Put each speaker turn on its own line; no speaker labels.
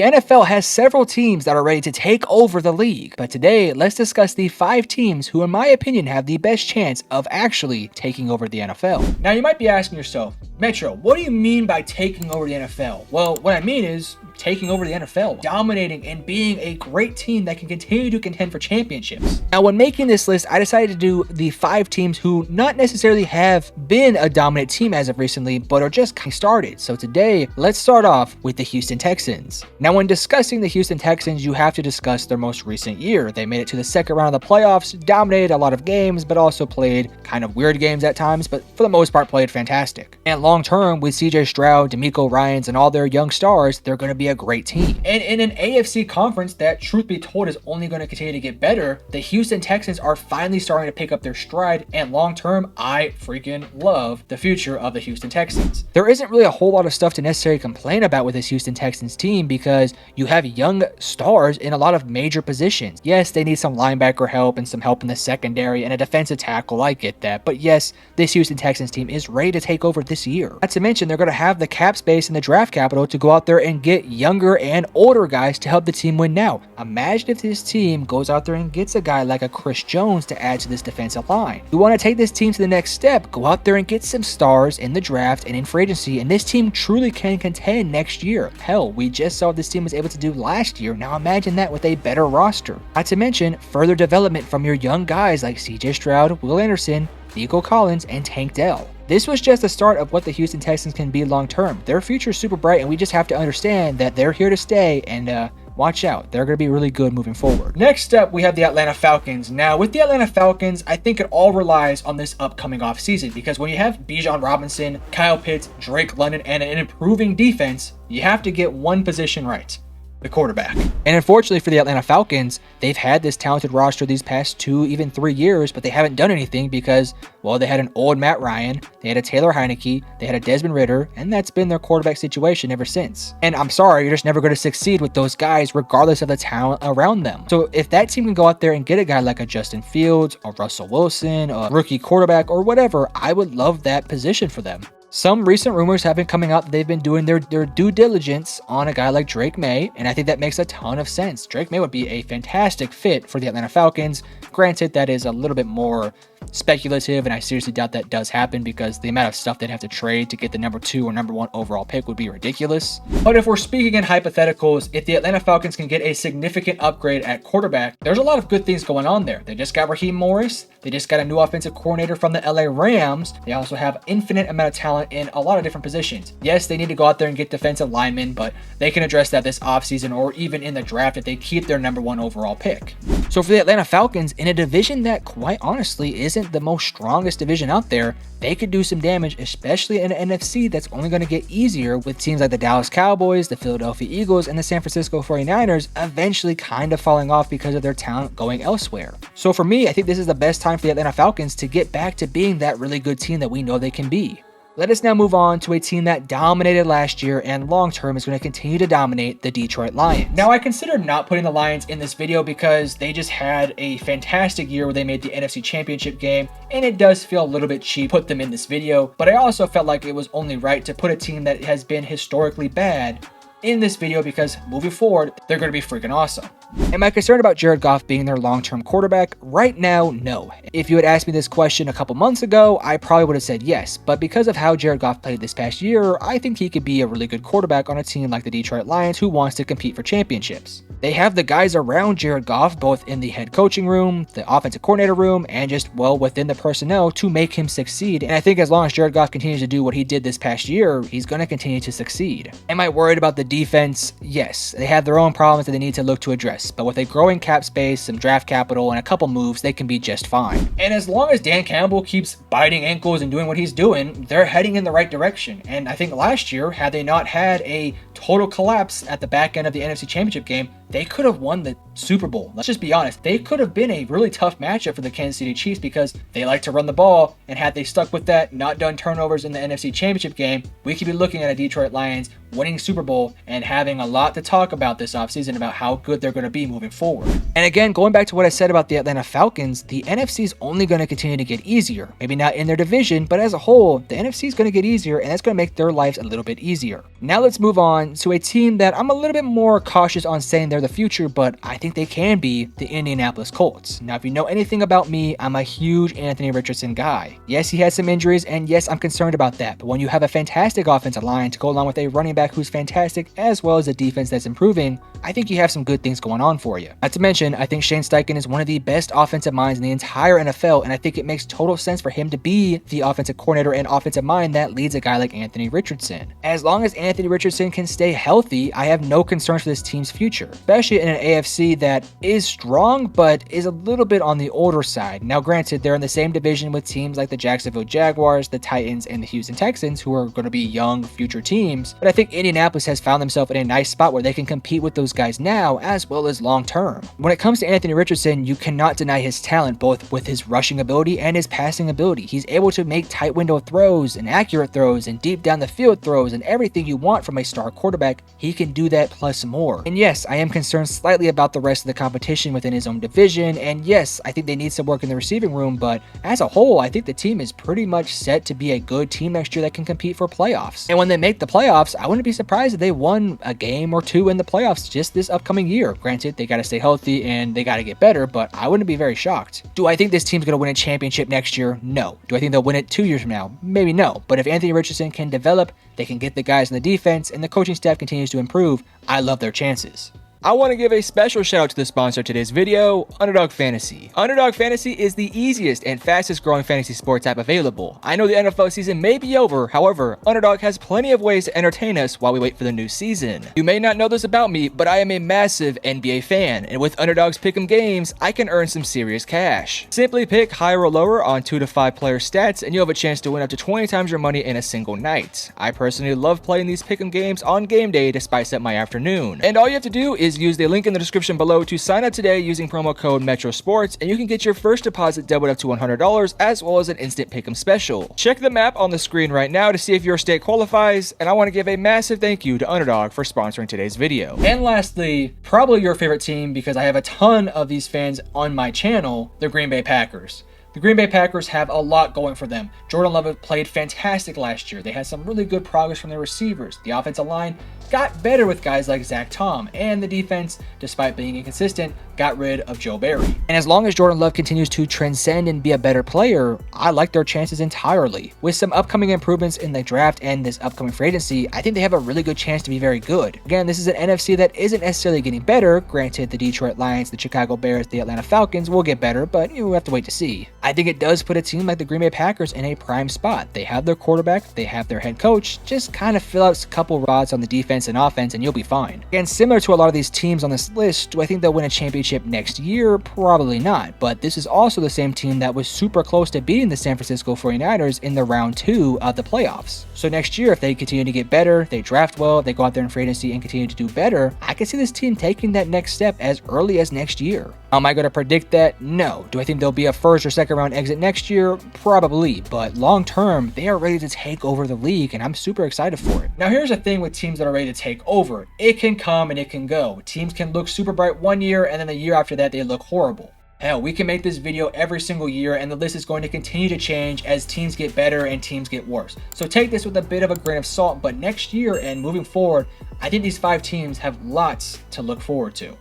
The NFL has several teams that are ready to take over the league, but today let's discuss the 5 teams who in my opinion have the best chance of actually taking over the NFL. Now you might be asking yourself, Metro, what do you mean by taking over the NFL? Well, what I mean is taking over the NFL, dominating and being a great team that can continue to contend for championships. Now when making this list, I decided to do the 5 teams who not necessarily have been a dominant team as of recently, but are just getting started. So today, let's start off with the Houston Texans. Now when discussing the Houston Texans, you have to discuss their most recent year. They made it to the second round of the playoffs, dominated a lot of games, but also played kind of weird games at times, but for the most part played fantastic. And long term, with CJ Stroud, DeMeco Ryans, and all their young stars, they're going to be a great team. And in an AFC conference that, truth be told, is only going to continue to get better, the Houston Texans are finally starting to pick up their stride, and long term, I freaking love the future of the Houston Texans. There isn't really a whole lot of stuff to necessarily complain about with this Houston Texans team because you have young stars in a lot of major positions. Yes, they need some linebacker help and some help in the secondary and a defensive tackle, I get that, but yes, this Houston Texans team is ready to take over this year. Not to mention, they're going to have the cap space and the draft capital to go out there and get younger and older guys to help the team win now. Imagine if this team goes out there and gets a guy like a Chris Jones to add to this defensive line. You want to take this team to the next step, go out there and get some stars in the draft and in free agency, and this team truly can contend next year. Hell, we just saw what this team was able to do last year. Now imagine that with a better roster. Not to mention further development from your young guys like CJ Stroud, Will Anderson, Nico Collins, and Tank Dell. This was just the start of what the Houston Texans can be long term. Their future is super bright, and we just have to understand that they're here to stay, and watch out. They're going to be really good moving forward. Next up, we have the Atlanta Falcons. Now, with the Atlanta Falcons, I think it all relies on this upcoming offseason because when you have Bijan Robinson, Kyle Pitts, Drake London, and an improving defense, you have to get one position right: the quarterback. And unfortunately for the Atlanta Falcons, they've had this talented roster these past 2, even 3 years, but they haven't done anything because, well, they had an old Matt Ryan, they had a Taylor Heineke, they had a Desmond Ridder, and that's been their quarterback situation ever since. And I'm sorry, you're just never going to succeed with those guys regardless of the talent around them. So if that team can go out there and get a guy like a Justin Fields, or Russell Wilson, a rookie quarterback, or whatever, I would love that position for them. Some recent rumors have been coming out that they've been doing their due diligence on a guy like Drake May, and I think that makes a ton of sense. Drake May would be a fantastic fit for the Atlanta Falcons. Granted, that is a little bit more speculative, and I seriously doubt that does happen because the amount of stuff they'd have to trade to get the number 2 or number 1 overall pick would be ridiculous. But if we're speaking in hypotheticals, if the Atlanta Falcons can get a significant upgrade at quarterback, there's a lot of good things going on there. They just got Raheem Morris. They just got a new offensive coordinator from the LA Rams. They also have infinite amount of talent in a lot of different positions. Yes, they need to go out there and get defensive linemen, but they can address that this offseason or even in the draft if they keep their number 1 overall pick. So for the Atlanta Falcons, in a division that quite honestly isn't the most strongest division out there, they could do some damage, especially in an NFC that's only going to get easier with teams like the Dallas Cowboys, the Philadelphia Eagles, and the San Francisco 49ers eventually kind of falling off because of their talent going elsewhere. So for me, I think this is the best time for the Atlanta Falcons to get back to being that really good team that we know they can be. Let us now move on to a team that dominated last year and long term is going to continue to dominate, the Detroit Lions. Now, I considered not putting the Lions in this video because they just had a fantastic year where they made the NFC Championship game, and it does feel a little bit cheap to put them in this video, but I also felt like it was only right to put a team that has been historically bad in this video because moving forward, they're going to be freaking awesome. Am I concerned about Jared Goff being their long-term quarterback? Right now, no. If you had asked me this question a couple months ago, I probably would have said yes, but because of how Jared Goff played this past year, I think he could be a really good quarterback on a team like the Detroit Lions who wants to compete for championships. They have the guys around Jared Goff, both in the head coaching room, the offensive coordinator room, and just, well, within the personnel to make him succeed. And I think as long as Jared Goff continues to do what he did this past year, he's going to continue to succeed. Am I worried about the defense? Yes. They have their own problems that they need to look to address, but with a growing cap space, some draft capital, and a couple moves, they can be just fine. And as long as Dan Campbell keeps biting ankles and doing what he's doing, they're heading in the right direction. And I think last year, had they not had a total collapse at the back end of the NFC Championship game, they could have won the Super Bowl. Let's just be honest. They could have been a really tough matchup for the Kansas City Chiefs because they like to run the ball, and had they stuck with that, not done turnovers in the NFC Championship game, we could be looking at a Detroit Lions winning Super Bowl and having a lot to talk about this offseason about how good they're going to be moving forward. And again, going back to what I said about the Atlanta Falcons, the NFC is only going to continue to get easier. Maybe not in their division, but as a whole, the NFC is going to get easier, and that's going to make their lives a little bit easier. Now let's move on to a team that I'm a little bit more cautious on saying they're the future, but I think they can be, the Indianapolis Colts. Now, if you know anything about me, I'm a huge Anthony Richardson guy. Yes, he had some injuries, and yes, I'm concerned about that, but when you have a fantastic offensive line to go along with a running back who's fantastic, as well as a defense that's improving, I think you have some good things going on for you. Not to mention, I think Shane Steichen is one of the best offensive minds in the entire NFL, and I think it makes total sense for him to be the offensive coordinator and offensive mind that leads a guy like Anthony Richardson. As long as Anthony Richardson can stay healthy, I have no concerns for this team's future, especially in an AFC that is strong, but is a little bit on the older side. Now, granted, they're in the same division with teams like the Jacksonville Jaguars, the Titans, and the Houston Texans, who are going to be young future teams, but I think Indianapolis has found themselves in a nice spot where they can compete with those guys now as well as long term. When it comes to Anthony Richardson, you cannot deny his talent, both with his rushing ability and his passing ability. He's able to make tight window throws and accurate throws and deep down the field throws and everything you want from a star quarterback. He can do that plus more. And yes, I am concerned slightly about the rest of the competition within his own division, and yes, I think they need some work in the receiving room, but as a whole, I think the team is pretty much set to be a good team next year that can compete for playoffs. And when they make the playoffs, I wouldn't be surprised if they won a game or two in the playoffs just this upcoming year. Granted, they got to stay healthy and they got to get better, but I wouldn't be very shocked. Do I think this team's going to win a championship next year? No. Do I think they'll win it 2 years from now? Maybe no. But if Anthony Richardson can develop, they can get the guys in the defense, and the coaching staff continues to improve, I love their chances. I want to give a special shout out to the sponsor of today's video, Underdog Fantasy. Underdog Fantasy is the easiest and fastest growing fantasy sports app available. I know the NFL season may be over, however, Underdog has plenty of ways to entertain us while we wait for the new season. You may not know this about me, but I am a massive NBA fan, and with Underdog's Pick'em games, I can earn some serious cash. Simply pick higher or lower on 2 to 5 player stats, and you'll have a chance to win up to 20 times your money in a single night. I personally love playing these Pick'em games on game day to spice up my afternoon. And all you have to do is use the link in the description below to sign up today using promo code MetroSports, and you can get your first deposit doubled up to $100 as well as an instant pick'em special. Check the map on the screen right now to see if your state qualifies, and I want to give a massive thank you to Underdog for sponsoring today's video. And lastly, probably your favorite team, because I have a ton of these fans on my channel, the Green Bay Packers. The Green Bay Packers have a lot going for them. Jordan Love played fantastic last year. They had some really good progress from their receivers. The offensive line got better with guys like Zach Tom, and the defense, despite being inconsistent, got rid of Joe Barry. And as long as Jordan Love continues to transcend and be a better player, I like their chances entirely. With some upcoming improvements in the draft and this upcoming free agency, I think they have a really good chance to be very good. Again, this is an NFC that isn't necessarily getting better. Granted, the Detroit Lions, the Chicago Bears, the Atlanta Falcons will get better, but we'll have to wait to see. I think it does put a team like the Green Bay Packers in a prime spot. They have their quarterback, they have their head coach, just kind of fill out a couple rods on the defense and offense and you'll be fine. Again, similar to a lot of these teams on this list, do I think they'll win a championship next year? Probably not, but this is also the same team that was super close to beating the San Francisco 49ers in the round 2 of the playoffs. So next year, if they continue to get better, they draft well, they go out there in free agency and continue to do better, I can see this team taking that next step as early as next year. Am I going to predict that? No. Do I think there'll be a first or second round exit next year? Probably, but long term, they are ready to take over the league, and I'm super excited for it. Now, here's the thing with teams that are ready to take over. It can come and it can go. Teams can look super bright one year, and then the year after that, they look horrible. Hell, we can make this video every single year, and the list is going to continue to change as teams get better and teams get worse. So take this with a bit of a grain of salt, but next year and moving forward, I think these 5 teams have lots to look forward to.